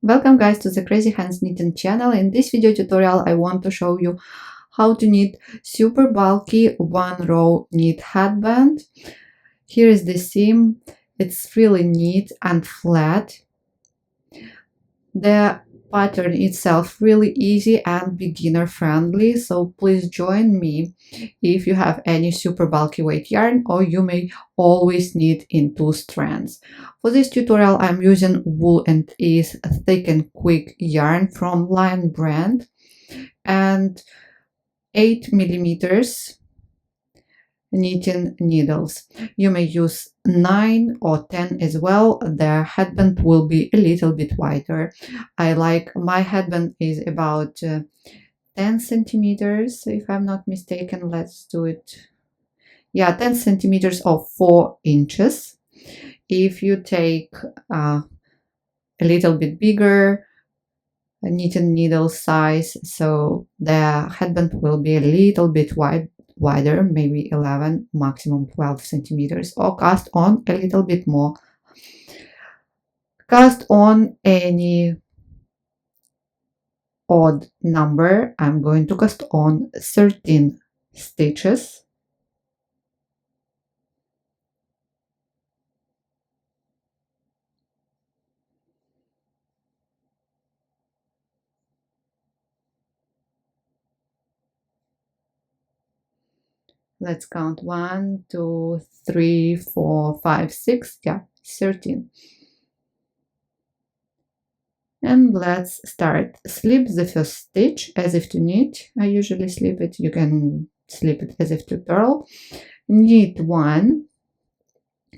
Welcome guys to the Crazy Hands Knitting channel. In this video tutorial I want to show you how to knit super bulky one row knit headband. Here is the seam. It's really neat and flat. The pattern itself really easy and beginner friendly, so please join me if you have any super bulky weight yarn, or you may always knit in 2 strands. For this tutorial I'm using Wool and Ease thick and quick yarn from Lion brand and 8mm knitting needles. You may use 9 or 10 as well. The headband will be a little bit wider. My headband is about 10 centimeters, if I'm not mistaken. Let's do it. Yeah, 10 centimeters or 4 inches. If you take a little bit bigger knitting needle size, so the headband will be a little bit wider, maybe 11, maximum 12 centimeters, or cast on a little bit more. Cast on any odd number. I'm going to cast on 13 stitches. Let's count 1, 2, 3, 4, 5, 6. Yeah, 13. And let's start. Slip the first stitch as if to knit. I usually slip it. You can slip it as if to purl. Knit 1.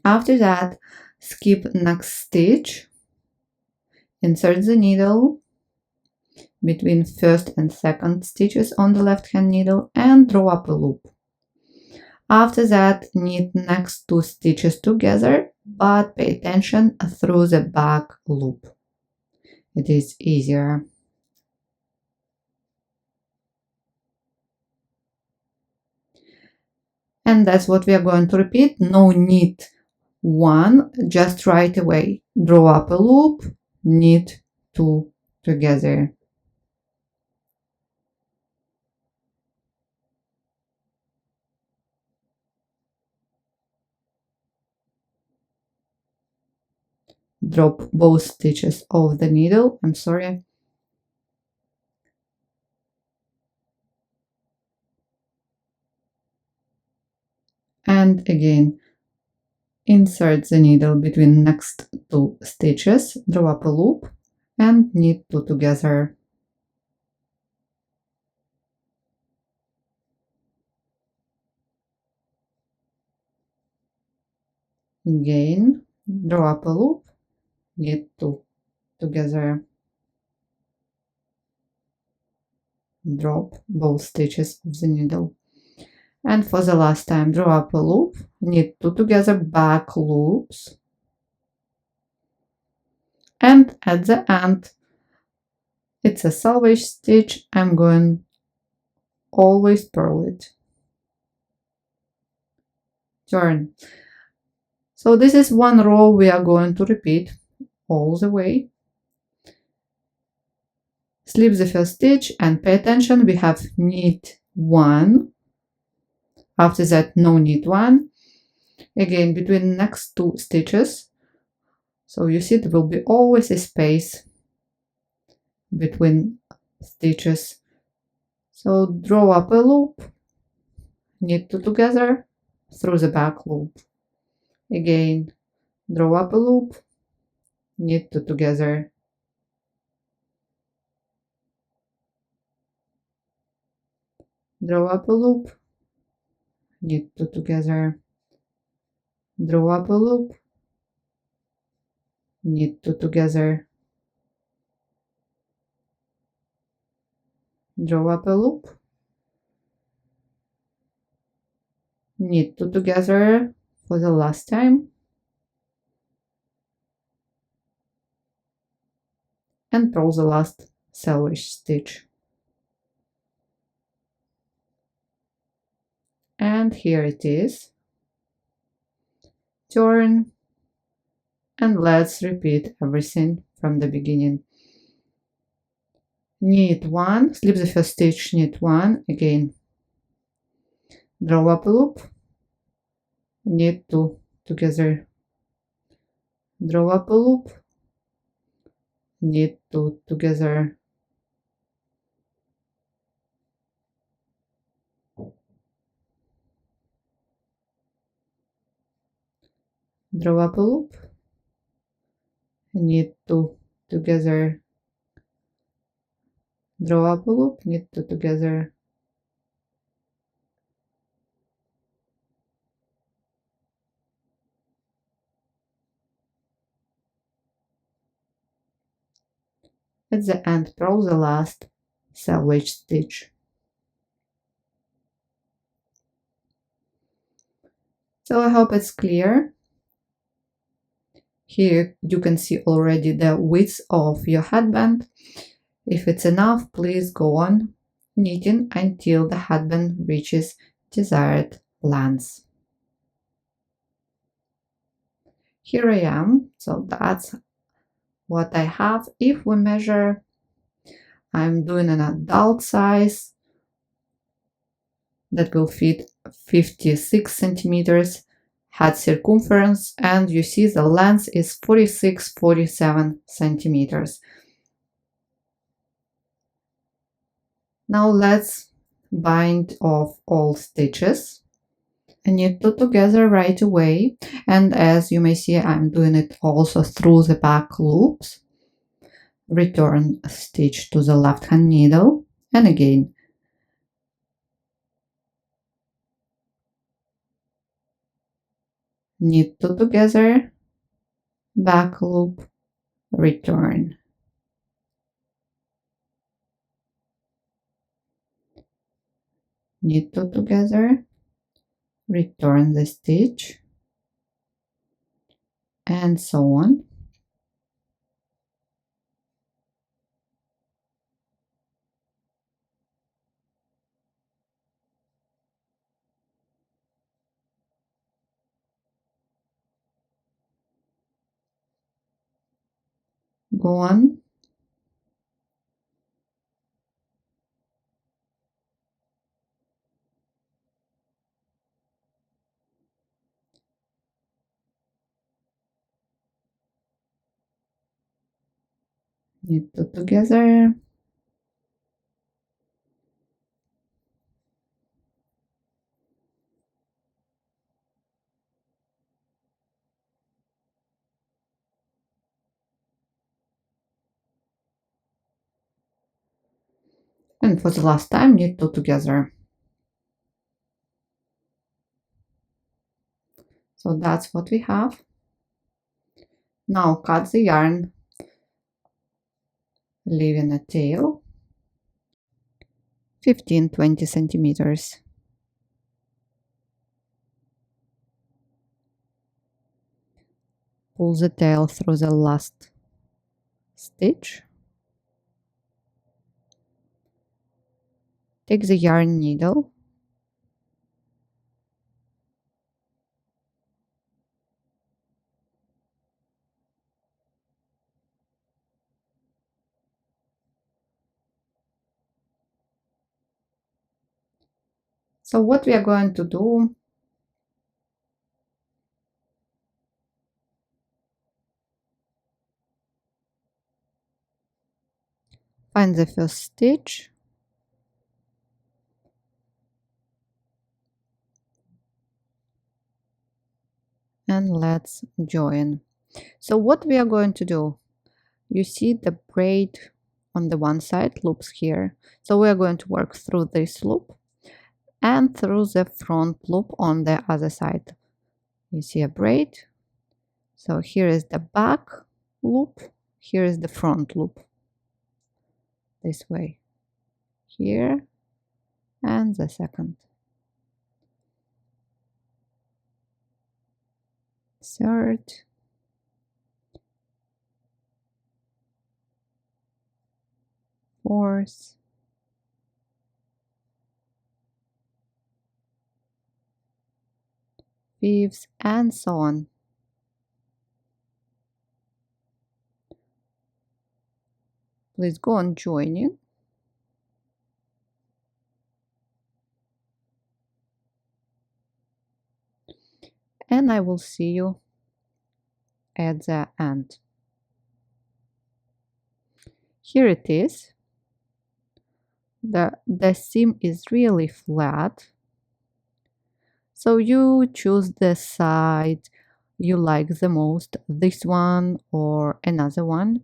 After that, skip next stitch. Insert the needle between first and second stitches on the left hand needle and draw up a loop. After that, knit next 2 stitches together, but pay attention through the back loop. It is easier. And that's what we are going to repeat. No knit 1, just right away. Draw up a loop, knit 2 together. Drop both stitches off the needle. I'm sorry. And again, insert the needle between next 2 stitches, draw up a loop, and knit 2 together. Again, draw up a loop, knit 2 together. Drop both stitches of the needle. And for the last time, draw up a loop, knit 2 together, back loops. And at the end, it's a salvage stitch. I'm going always purl it. Turn. So this is one row we are going to repeat all the way. Slip the first stitch and pay attention. We have knit 1. After that, no knit 1. Again, between next 2 stitches. So you see there will be always a space between stitches. So draw up a loop, knit 2 together through the back loop. Again, draw up a loop, knit 2 together. Draw up a loop, knit 2 together. Draw up a loop, knit 2 together. Draw up a loop, knit 2 together for the last time, and purl the last salvage stitch. And here it is. Turn, and let's repeat everything from the beginning. knit one, slip the first stitch, knit one, again draw up a loop, knit two together, draw up a loop, knit two together, draw up a loop, knit two together, draw up a loop, knit two together, at the end purl the last selvage stitch. So I hope it's clear. Here you can see already the width of your headband. If it's enough, please go on knitting until the headband reaches desired length. Here I am, so that's what I have. If we measure, I'm doing an adult size that will fit 56 centimeters head circumference, and you see the length is 46-47 centimeters. Now let's bind off all stitches. I knit two together right away, and as you may see, I'm doing it also through the back loops. Return a stitch to the left hand needle, and again knit two together, back loop, return. Knit two together, return the stitch, and so on. Go on. Knit two together, and for the last time knit two together. So that's what we have. Now cut the yarn, leaving a tail 15-20 centimeters. Pull the tail through the last stitch. Take the yarn needle, so what we are going to do, find the first stitch, and let's join. So what we are going to do, you see the braid on the one side loops here, so we are going to work through this loop and through the front loop on the other side. You see a braid, so here is the back loop, here is the front loop, this way, here, and the second, third, fourth, fifth, and so on. Please go on joining. and I will see you at the end. Here it is. The seam is really flat. So you choose the side you like the most, this one or another one,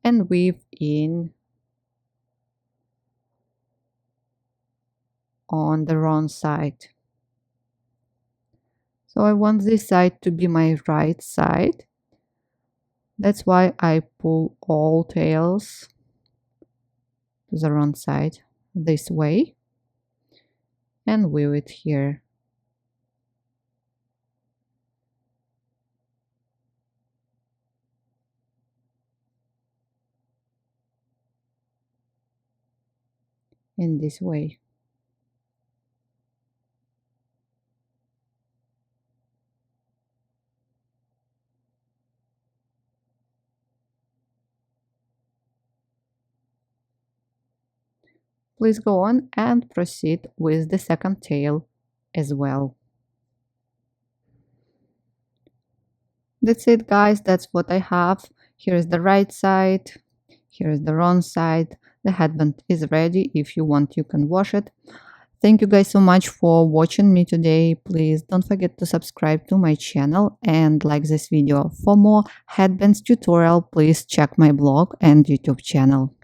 and weave in on the wrong side. So I want this side to be my right side. That's why I pull all tails to the wrong side this way and weave it here. In this way. Please go on and proceed with the second tail as well. That's it, guys. That's what I have. Here is the right side. Here is the wrong side. The headband is ready. If you want, you can wash it. Thank you guys so much for watching me today. Please don't forget to subscribe to my channel and like this video. For more headbands tutorial, please check my blog and YouTube channel.